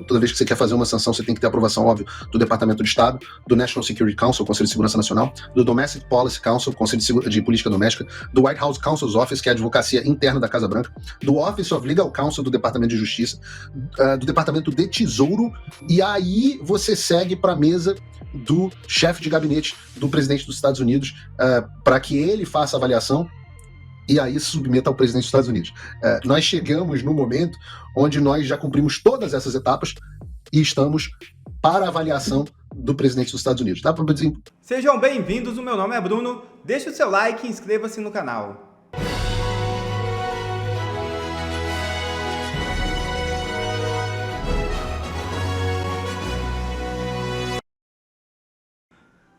toda vez que você quer fazer uma sanção, você tem que ter aprovação, óbvio, do Departamento de Estado, do National Security Council, Conselho de Segurança Nacional, do Domestic Policy Council, Conselho de Política Doméstica, do White House Counsel's Office, que é a advocacia interna da Casa Branca, do Office of Legal Counsel, do Departamento de Justiça, do Departamento de Tesouro, e aí você segue para a mesa do chefe de gabinete do presidente dos Estados Unidos, para que ele faça a avaliação e aí se submeta ao presidente dos Estados Unidos. Nós chegamos no momento onde nós já cumprimos todas essas etapas e estamos para a avaliação do presidente dos Estados Unidos. Dá para dizer? Sejam bem-vindos, o meu nome é Bruno, deixe o seu like e inscreva-se no canal.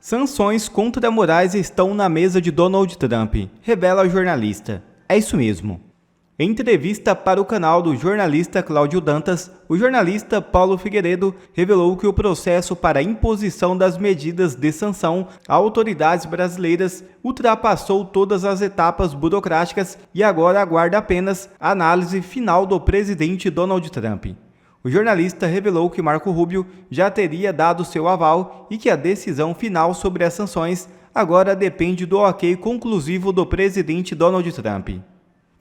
Sanções contra Moraes estão na mesa de Donald Trump, revela o jornalista. É isso mesmo. Em entrevista para o canal do jornalista Cláudio Dantas, o jornalista Paulo Figueiredo revelou que o processo para a imposição das medidas de sanção a autoridades brasileiras ultrapassou todas as etapas burocráticas e agora aguarda apenas a análise final do presidente Donald Trump. O jornalista revelou que Marco Rubio já teria dado seu aval e que a decisão final sobre as sanções agora depende do ok conclusivo do presidente Donald Trump.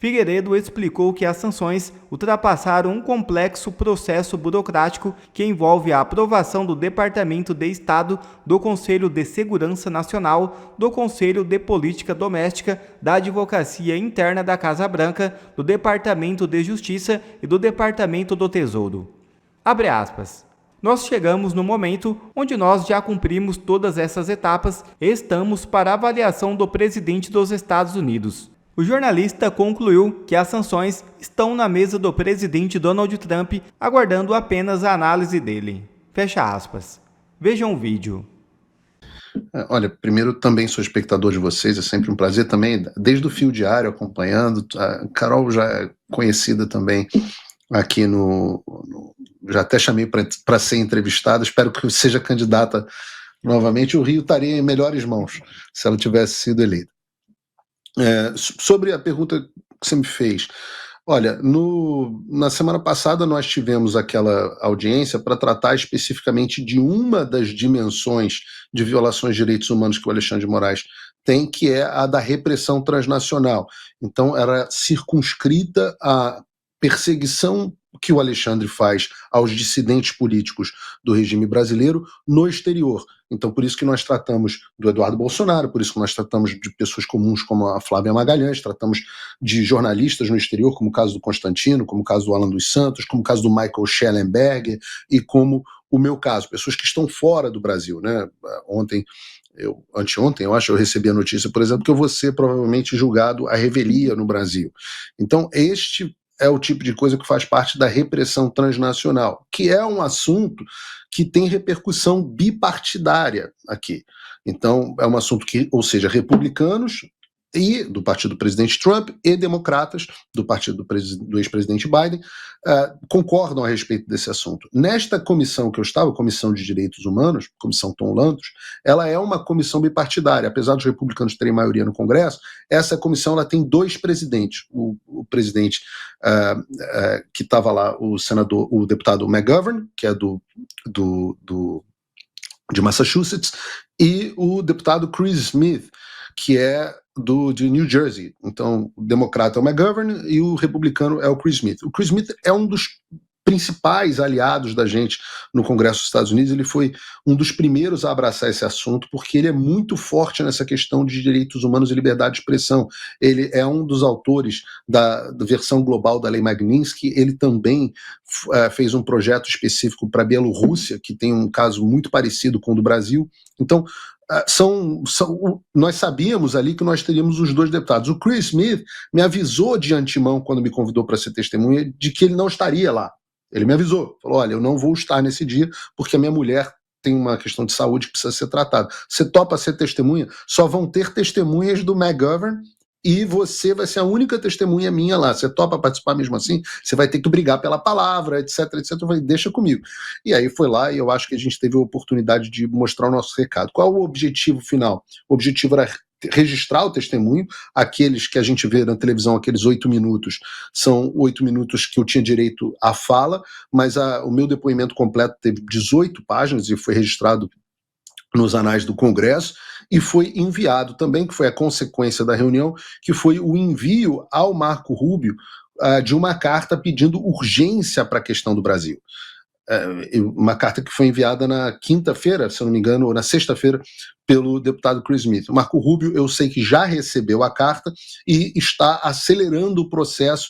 Figueiredo explicou que as sanções ultrapassaram um complexo processo burocrático que envolve a aprovação do Departamento de Estado, do Conselho de Segurança Nacional, do Conselho de Política Doméstica, da Advocacia Interna da Casa Branca, do Departamento de Justiça e do Departamento do Tesouro. Abre aspas. Nós chegamos no momento onde nós já cumprimos todas essas etapas e estamos para a avaliação do presidente dos Estados Unidos. O jornalista concluiu que as sanções estão na mesa do presidente Donald Trump, aguardando apenas a análise dele. Fecha aspas. Vejam o vídeo. Olha, primeiro também sou espectador de vocês, é sempre um prazer também, desde o Fio Diário acompanhando. A Carol já é conhecida também aqui já até chamei para ser entrevistada, espero que seja candidata novamente. O Rio estaria em melhores mãos se ela tivesse sido eleita. Sobre a pergunta que você me fez, olha, na semana passada nós tivemos aquela audiência para tratar especificamente de uma das dimensões de violações de direitos humanos que o Alexandre de Moraes tem, que é a da repressão transnacional. Então era circunscrita à perseguição que o Alexandre faz aos dissidentes políticos do regime brasileiro no exterior. Então, por isso que nós tratamos do Eduardo Bolsonaro, por isso que nós tratamos de pessoas comuns como a Flávia Magalhães, tratamos de jornalistas no exterior, como o caso do Constantino, como o caso do Alan dos Santos, como o caso do Michael Schellenberger e como o meu caso, pessoas que estão fora do Brasil, né? Anteontem, eu acho, eu recebi a notícia, por exemplo, que eu vou ser provavelmente julgado à revelia no Brasil. Então, este é o tipo de coisa que faz parte da repressão transnacional, que é um assunto que tem repercussão bipartidária aqui. Então, é um assunto que, ou seja, republicanos e do partido do presidente Trump e democratas do partido do ex-presidente Biden concordam a respeito desse assunto. Nesta comissão que eu estava, Comissão de Direitos Humanos, Comissão Tom Lantos, ela é uma comissão bipartidária. Apesar dos republicanos terem maioria no Congresso, essa comissão ela tem dois presidentes. O presidente que estava lá, o deputado McGovern, que é de Massachusetts, e o deputado Chris Smith, que é de New Jersey. Então, o democrata é o McGovern e o republicano é o Chris Smith. O Chris Smith é um dos principais aliados da gente no Congresso dos Estados Unidos. Ele foi um dos primeiros a abraçar esse assunto, porque ele é muito forte nessa questão de direitos humanos e liberdade de expressão. Ele é um dos autores da versão global da Lei Magnitsky. Ele também fez um projeto específico para a Bielorrússia, que tem um caso muito parecido com o do Brasil. Então, nós sabíamos ali que nós teríamos os dois deputados. O Chris Smith me avisou de antemão, quando me convidou para ser testemunha, de que ele não estaria lá. Ele me avisou, falou, olha, eu não vou estar nesse dia porque a minha mulher tem uma questão de saúde que precisa ser tratada. Você topa ser testemunha? Só vão ter testemunhas do McGovern e você vai ser a única testemunha minha lá. Você topa participar mesmo assim? Você vai ter que brigar pela palavra, etc, etc. Eu falei, deixa comigo. E aí foi lá e eu acho que a gente teve a oportunidade de mostrar o nosso recado. Qual o objetivo final? O objetivo era registrar o testemunho. Aqueles que a gente vê na televisão, aqueles 8 minutos, são 8 minutos que eu tinha direito à fala, mas o meu depoimento completo teve 18 páginas e foi registrado nos anais do Congresso, e foi enviado também, que foi a consequência da reunião, que foi o envio ao Marco Rubio de uma carta pedindo urgência para a questão do Brasil. Uma carta que foi enviada na quinta-feira, se eu não me engano, ou na sexta-feira, pelo deputado Chris Smith. O Marco Rubio, eu sei que já recebeu a carta e está acelerando o processo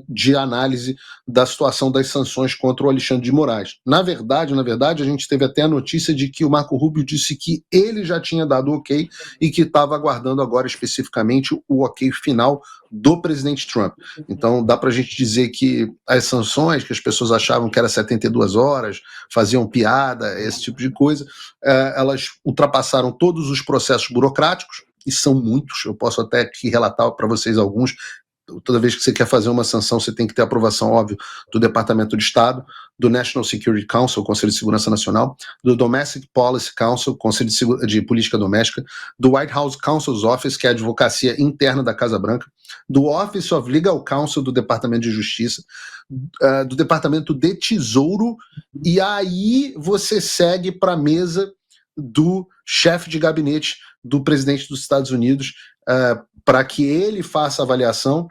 de análise da situação das sanções contra o Alexandre de Moraes. Na verdade, a gente teve até a notícia de que o Marco Rubio disse que ele já tinha dado o ok e que estava aguardando agora especificamente o ok final do presidente Trump. Então dá para a gente dizer que as sanções, que as pessoas achavam que era 72 horas, faziam piada, esse tipo de coisa, elas ultrapassaram todos os processos burocráticos, e são muitos, eu posso até aqui relatar para vocês alguns. Toda vez que você quer fazer uma sanção, você tem que ter aprovação, óbvio, do Departamento de Estado, do National Security Council, Conselho de Segurança Nacional, do Domestic Policy Council, Conselho de Política Doméstica, do White House Counsel's Office, que é a advocacia interna da Casa Branca, do Office of Legal Counsel do Departamento de Justiça, do Departamento de Tesouro, e aí você segue para a mesa do chefe de gabinete do presidente dos Estados Unidos, para que ele faça a avaliação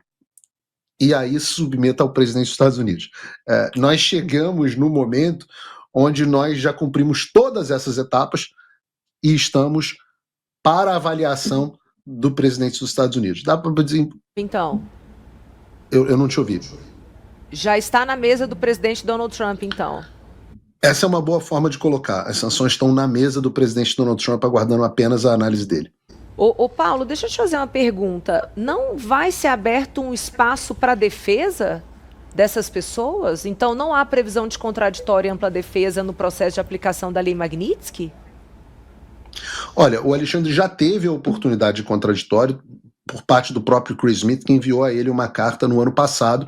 e aí submeta ao presidente dos Estados Unidos. Nós chegamos no momento onde nós já cumprimos todas essas etapas e estamos para a avaliação do presidente dos Estados Unidos. Dá para dizer... Então... Eu não te ouvi. Já está na mesa do presidente Donald Trump, então? Essa é uma boa forma de colocar. As sanções estão na mesa do presidente Donald Trump, aguardando apenas a análise dele. Ô Paulo, deixa eu te fazer uma pergunta. Não vai ser aberto um espaço para defesa dessas pessoas? Então não há previsão de contraditório e ampla defesa no processo de aplicação da Lei Magnitsky? Olha, o Alexandre já teve a oportunidade de contraditório por parte do próprio Chris Smith, que enviou a ele uma carta no ano passado,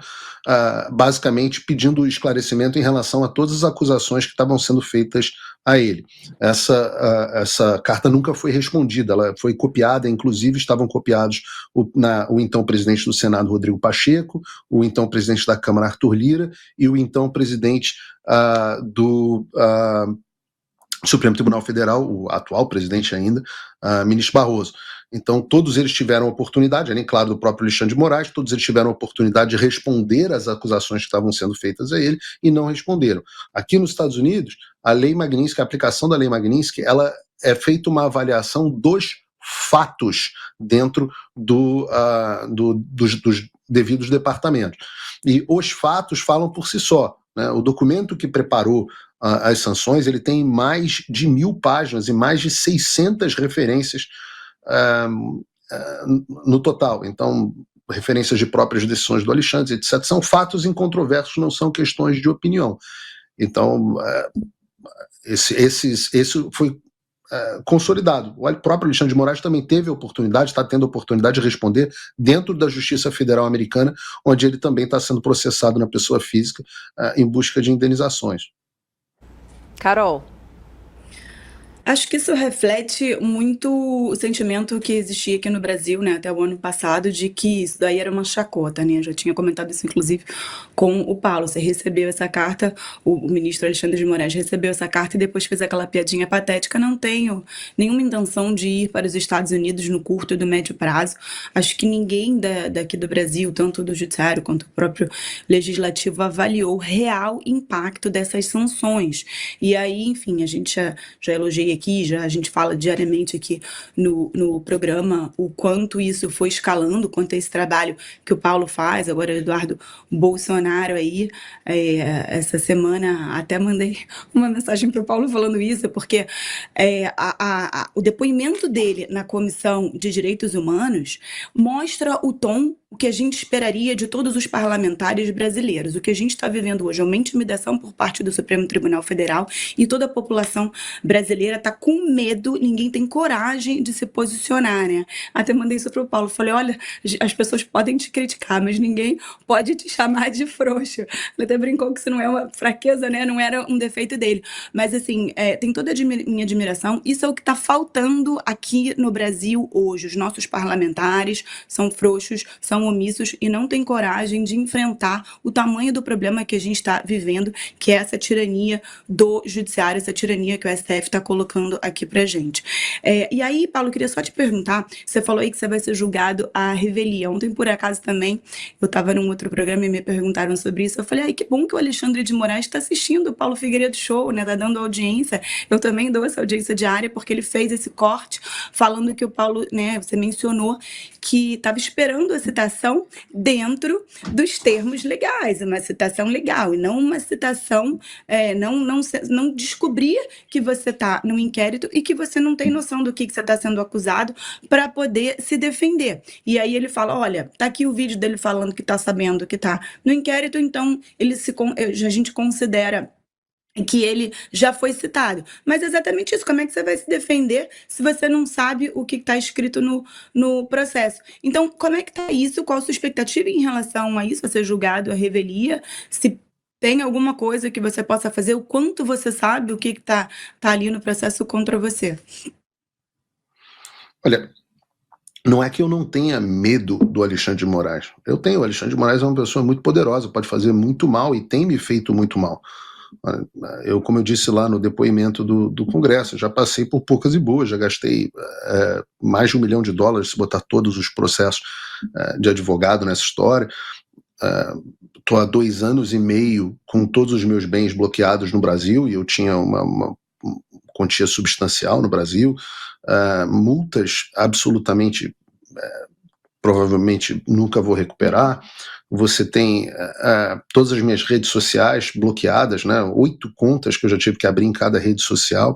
basicamente pedindo esclarecimento em relação a todas as acusações que estavam sendo feitas a ele. Essa carta nunca foi respondida, ela foi copiada, inclusive estavam copiados o então presidente do Senado, Rodrigo Pacheco, o então presidente da Câmara, Arthur Lira, e o então presidente do Supremo Tribunal Federal, o atual presidente ainda, ministro Barroso. Então, todos eles tiveram oportunidade, além, claro, do próprio Alexandre de Moraes, todos eles tiveram oportunidade de responder às acusações que estavam sendo feitas a ele e não responderam. Aqui nos Estados Unidos, a Lei Magnitsky, a aplicação da Lei Magnitsky, ela é feita uma avaliação dos fatos dentro dos devidos departamentos. E os fatos falam por si só, né? O documento que preparou as sanções, ele tem mais de 1.000 páginas e mais de 600 referências no total. Então, referências de próprias decisões do Alexandre, etc. São fatos incontroversos, não são questões de opinião. Então, esse foi consolidado. O próprio Alexandre de Moraes também teve a oportunidade, está tendo a oportunidade de responder dentro da Justiça Federal Americana, onde ele também está sendo processado na pessoa física em busca de indenizações. Carol. Acho que isso reflete muito o sentimento que existia aqui no Brasil, né, até o ano passado, de que isso daí era uma chacota, né? Eu já tinha comentado isso, inclusive, com o Paulo. Você recebeu essa carta, o ministro Alexandre de Moraes recebeu essa carta e depois fez aquela piadinha patética. Não tenho nenhuma intenção de ir para os Estados Unidos no curto e do médio prazo. Acho que ninguém daqui do Brasil, tanto do Judiciário quanto o próprio Legislativo, avaliou o real impacto dessas sanções. E aí, enfim, a gente já elogiei aqui, a gente fala diariamente aqui no programa o quanto isso foi escalando, quanto esse trabalho que o Paulo faz, agora o Eduardo Bolsonaro aí, essa semana até mandei uma mensagem para o Paulo falando isso, porque o depoimento dele na Comissão de Direitos Humanos mostra o tom o que a gente esperaria de todos os parlamentares brasileiros. O que a gente está vivendo hoje é uma intimidação por parte do Supremo Tribunal Federal e toda a população brasileira está com medo, ninguém tem coragem de se posicionar, né? Até mandei isso para o Paulo, falei, olha, as pessoas podem te criticar, mas ninguém pode te chamar de frouxo. Ele até brincou que isso não é uma fraqueza, né? Não era um defeito dele. Mas, assim, tem toda a minha admiração. Isso é o que está faltando aqui no Brasil hoje. Os nossos parlamentares são frouxos, são omissos e não têm coragem de enfrentar o tamanho do problema que a gente está vivendo, que é essa tirania do judiciário, essa tirania que o STF está colocando aqui pra gente. E aí, Paulo, eu queria só te perguntar, você falou aí que você vai ser julgado à revelia. Ontem, por acaso, também, eu estava num outro programa e me perguntaram sobre isso. Eu falei, ai, que bom que o Alexandre de Moraes está assistindo o Paulo Figueiredo Show, né? Tá dando audiência. Eu também dou essa audiência diária, porque ele fez esse corte falando que o Paulo, né, você mencionou que estava esperando a citação dentro dos termos legais, uma citação legal, e não uma citação, não descobrir que você está no inquérito e que você não tem noção do que você está sendo acusado para poder se defender. E aí ele fala, olha, tá aqui o vídeo dele falando que está sabendo que está no inquérito, então a gente considera que ele já foi citado. Mas é exatamente isso, como é que você vai se defender se você não sabe o que está escrito no processo? Então, como é que está isso? Qual a sua expectativa em relação a isso? Você ser julgado à revelia? Se tem alguma coisa que você possa fazer? O quanto você sabe o que está ali no processo contra você? Olha, não é que eu não tenha medo do Alexandre de Moraes. Eu tenho. O Alexandre de Moraes é uma pessoa muito poderosa, pode fazer muito mal e tem me feito muito mal. Eu, como eu disse lá no depoimento do Congresso, já passei por poucas e boas, já gastei mais de $1 milhão se botar todos os processos de advogado nessa história. Estou há 2 anos e meio com todos os meus bens bloqueados no Brasil, e eu tinha uma quantia substancial no Brasil, multas absolutamente, provavelmente nunca vou recuperar. Você tem todas as minhas redes sociais bloqueadas, né? 8 contas que eu já tive que abrir em cada rede social.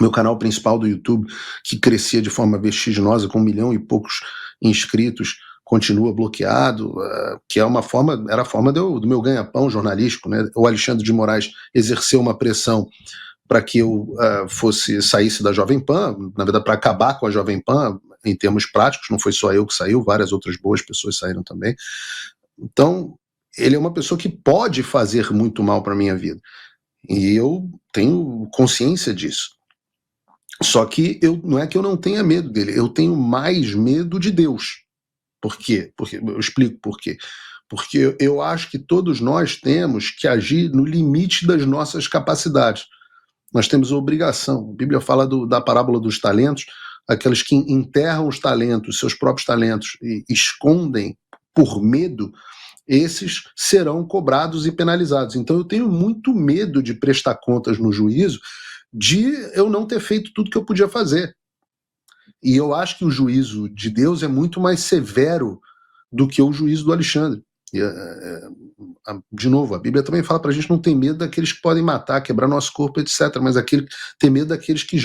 Meu canal principal do YouTube, que crescia de forma vertiginosa, com 1 milhão e poucos inscritos, continua bloqueado, que era a forma do meu ganha-pão jornalístico, né? O Alexandre de Moraes exerceu uma pressão para que eu saísse da Jovem Pan, na verdade, para acabar com a Jovem Pan, em termos práticos. Não foi só eu que saiu, várias outras boas pessoas saíram também. Então, ele é uma pessoa que pode fazer muito mal para a minha vida. E eu tenho consciência disso. Só que não é que eu não tenha medo dele, eu tenho mais medo de Deus. Por quê? Eu explico por quê. Porque eu acho que todos nós temos que agir no limite das nossas capacidades. Nós temos a obrigação. A Bíblia fala da parábola dos talentos, aqueles que enterram os talentos, seus próprios talentos, e escondem por medo, esses serão cobrados e penalizados. Então eu tenho muito medo de prestar contas no juízo de eu não ter feito tudo que eu podia fazer. E eu acho que o juízo de Deus é muito mais severo do que o juízo do Alexandre. De novo, a Bíblia também fala para a gente não ter medo daqueles que podem matar, quebrar nosso corpo, etc. Mas ter medo daqueles que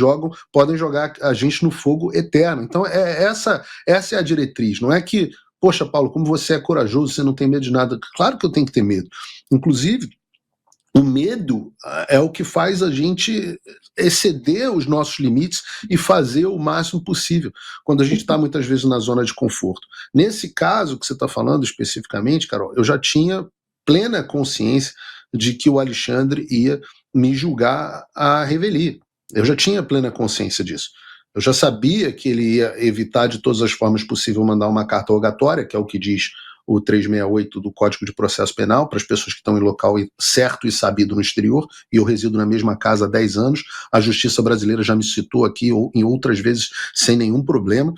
podem jogar a gente no fogo eterno. Então essa é a diretriz. Não é que, poxa, Paulo, como você é corajoso, você não tem medo de nada. Claro que eu tenho que ter medo. Inclusive, o medo é o que faz a gente exceder os nossos limites e fazer o máximo possível, quando a gente está muitas vezes na zona de conforto. Nesse caso que você está falando especificamente, Carol, eu já tinha plena consciência de que o Alexandre ia me julgar à revelia. Eu já tinha plena consciência disso. Eu já sabia que ele ia evitar de todas as formas possíveis mandar uma carta rogatória, que é o que diz o 368 do Código de Processo Penal, para as pessoas que estão em local certo e sabido no exterior, e eu resido na mesma casa há 10 anos, a Justiça Brasileira já me citou aqui em outras vezes sem nenhum problema,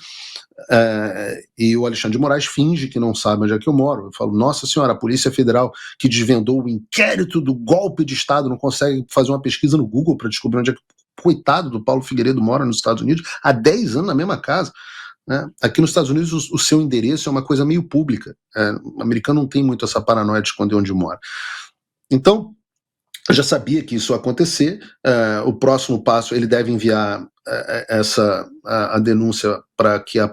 e o Alexandre de Moraes finge que não sabe onde é que eu moro. Eu falo, nossa senhora, a Polícia Federal que desvendou o inquérito do golpe de Estado não consegue fazer uma pesquisa no Google para descobrir onde é que o coitado do Paulo Figueiredo mora nos Estados Unidos, há 10 anos na mesma casa. Né? Aqui nos Estados Unidos o seu endereço é uma coisa meio pública. O americano não tem muito essa paranoia de esconder onde mora. Então, eu já sabia que isso ia acontecer. O próximo passo, ele deve enviar a denúncia para que a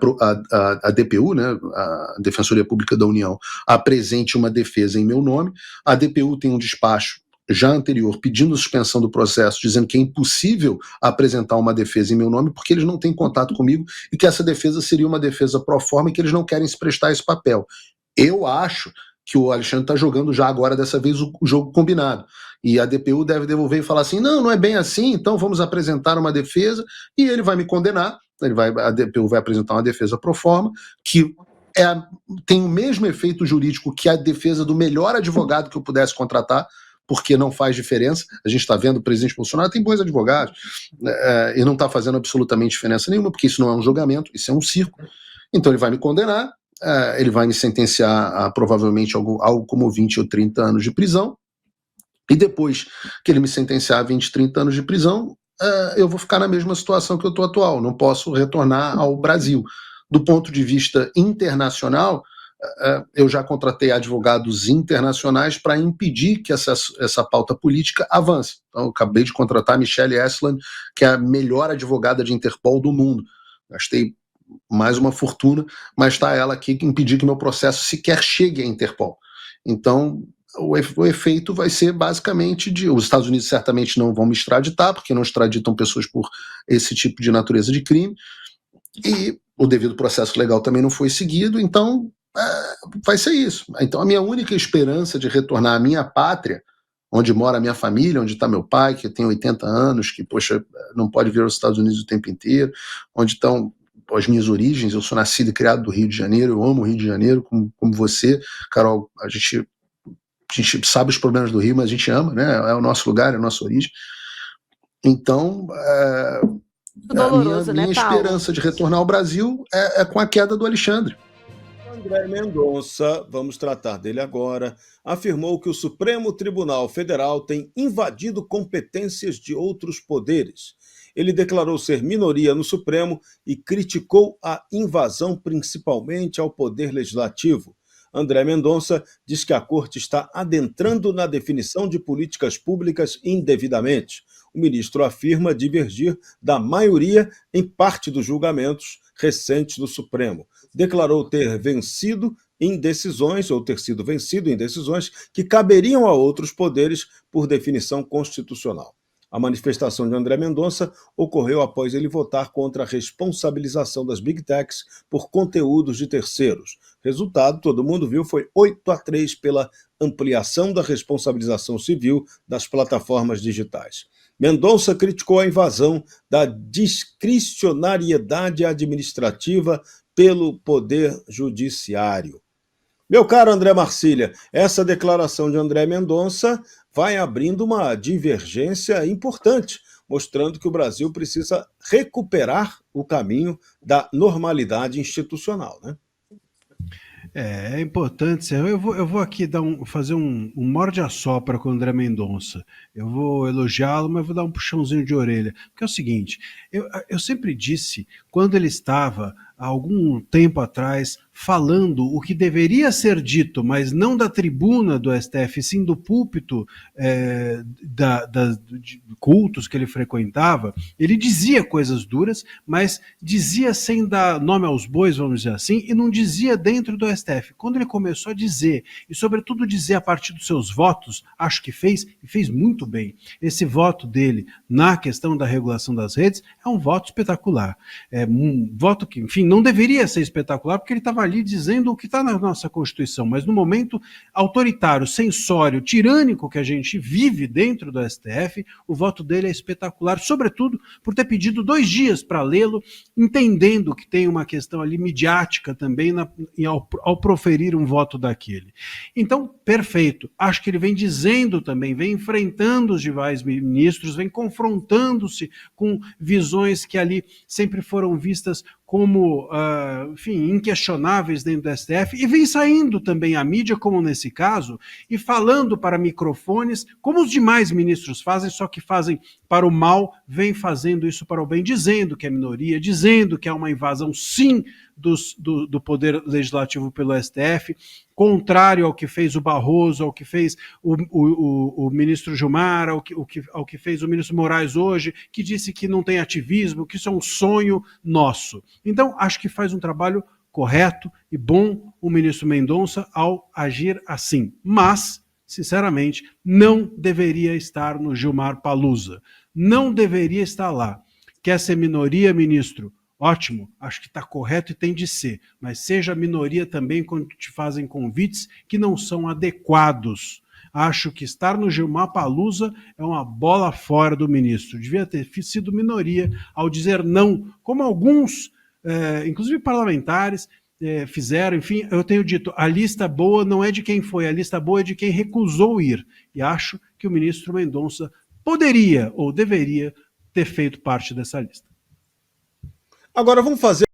DPU, né, a Defensoria Pública da União, apresente uma defesa em meu nome. A DPU tem um despacho já anterior pedindo suspensão do processo, dizendo que é impossível apresentar uma defesa em meu nome porque eles não têm contato comigo e que essa defesa seria uma defesa pro forma e que eles não querem se prestar esse papel. Eu acho que o Alexandre está jogando já agora, dessa vez, o jogo combinado. E a DPU deve devolver e falar assim, não é bem assim, então vamos apresentar uma defesa e ele vai me condenar, a DPU vai apresentar uma defesa pro forma, que tem o mesmo efeito jurídico que a defesa do melhor advogado que eu pudesse contratar, porque não faz diferença. A gente está vendo o presidente Bolsonaro tem bons advogados, e não está fazendo absolutamente diferença nenhuma, porque isso não é um julgamento, isso é um circo. Então ele vai me condenar, ele vai me sentenciar a provavelmente algo como 20 ou 30 anos de prisão, e depois que ele me sentenciar a 20, 30 anos de prisão, eu vou ficar na mesma situação que eu estou atual, não posso retornar ao Brasil. Do ponto de vista internacional, eu já contratei advogados internacionais para impedir que essa pauta política avance. Então, eu acabei de contratar a Michelle Eslan, que é a melhor advogada de Interpol do mundo. Gastei mais uma fortuna, mas está ela aqui que impedir que meu processo sequer chegue à Interpol. Então, o efeito vai ser basicamente os Estados Unidos certamente não vão me extraditar, porque não extraditam pessoas por esse tipo de natureza de crime, e o devido processo legal também não foi seguido, então vai ser isso. Então a minha única esperança de retornar à minha pátria, onde mora a minha família, onde está meu pai, que tem 80 anos, que, poxa, não pode vir aos Estados Unidos o tempo inteiro, onde estão as minhas origens. Eu sou nascido e criado do Rio de Janeiro, eu amo o Rio de Janeiro, como você, Carol. A gente sabe os problemas do Rio, mas a gente ama, né? É o nosso lugar, é a nossa origem. Então, doloroso, minha esperança de retornar ao Brasil é com a queda do Alexandre. André Mendonça, vamos tratar dele agora, afirmou que o Supremo Tribunal Federal tem invadido competências de outros poderes. Ele declarou ser minoria no Supremo e criticou a invasão principalmente ao Poder Legislativo. André Mendonça diz que a Corte está adentrando na definição de políticas públicas indevidamente. O ministro afirma divergir da maioria em parte dos julgamentos recentes do Supremo. Declarou ter vencido em decisões, ou ter sido vencido em decisões que caberiam a outros poderes por definição constitucional. A manifestação de André Mendonça ocorreu após ele votar contra a responsabilização das Big Techs por conteúdos de terceiros. Resultado, todo mundo viu, foi 8-3 pela ampliação da responsabilização civil das plataformas digitais. Mendonça criticou a invasão da discricionariedade administrativa pelo Poder Judiciário. Meu caro André Marcília, essa declaração de André Mendonça vai abrindo uma divergência importante, mostrando que o Brasil precisa recuperar o caminho da normalidade institucional, né? É importante. Eu vou aqui fazer um morde-a-sopra com o André Mendonça. Eu vou elogiá-lo, mas vou dar um puxãozinho de orelha. Porque é o seguinte, eu sempre disse, quando ele estava, há algum tempo atrás, falando o que deveria ser dito, mas não da tribuna do STF, sim do púlpito de cultos que ele frequentava, ele dizia coisas duras, mas dizia sem dar nome aos bois, vamos dizer assim, e não dizia dentro do STF. Quando ele começou a dizer, e sobretudo dizer a partir dos seus votos, acho que fez, e fez muito bem. Esse voto dele na questão da regulação das redes é um voto espetacular. É um voto que, enfim, não deveria ser espetacular, porque ele estava ali dizendo o que está na nossa Constituição, mas no momento autoritário, censório, tirânico que a gente vive dentro do STF, o voto dele é espetacular, sobretudo por ter pedido 2 dias para lê-lo, entendendo que tem uma questão ali midiática também ao proferir um voto daquele. Então, perfeito. Acho que ele vem dizendo também, vem enfrentando os demais ministros, vem confrontando-se com visões que ali sempre foram vistas como, enfim, inquestionáveis dentro do STF, e vem saindo também a mídia, como nesse caso, e falando para microfones, como os demais ministros fazem, só que fazem para o mal, vem fazendo isso para o bem, dizendo que é minoria, dizendo que é uma invasão, sim, do Poder Legislativo pelo STF, contrário ao que fez o Barroso, ao que fez o ministro Gilmar, ao que fez o ministro Moraes hoje, que disse que não tem ativismo, que isso é um sonho nosso. Então, acho que faz um trabalho correto e bom o ministro Mendonça ao agir assim. Mas, sinceramente, não deveria estar no Gilmar Palusa. Não deveria estar lá. Quer ser minoria, ministro? Ótimo, acho que está correto e tem de ser. Mas seja minoria também quando te fazem convites que não são adequados. Acho que estar no Gilmar Palusa é uma bola fora do ministro. Devia ter sido minoria ao dizer não, como alguns, inclusive parlamentares, fizeram. Enfim, eu tenho dito, a lista boa não é de quem foi, a lista boa é de quem recusou ir. E acho que o ministro Mendonça poderia ou deveria ter feito parte dessa lista. Agora vamos fazer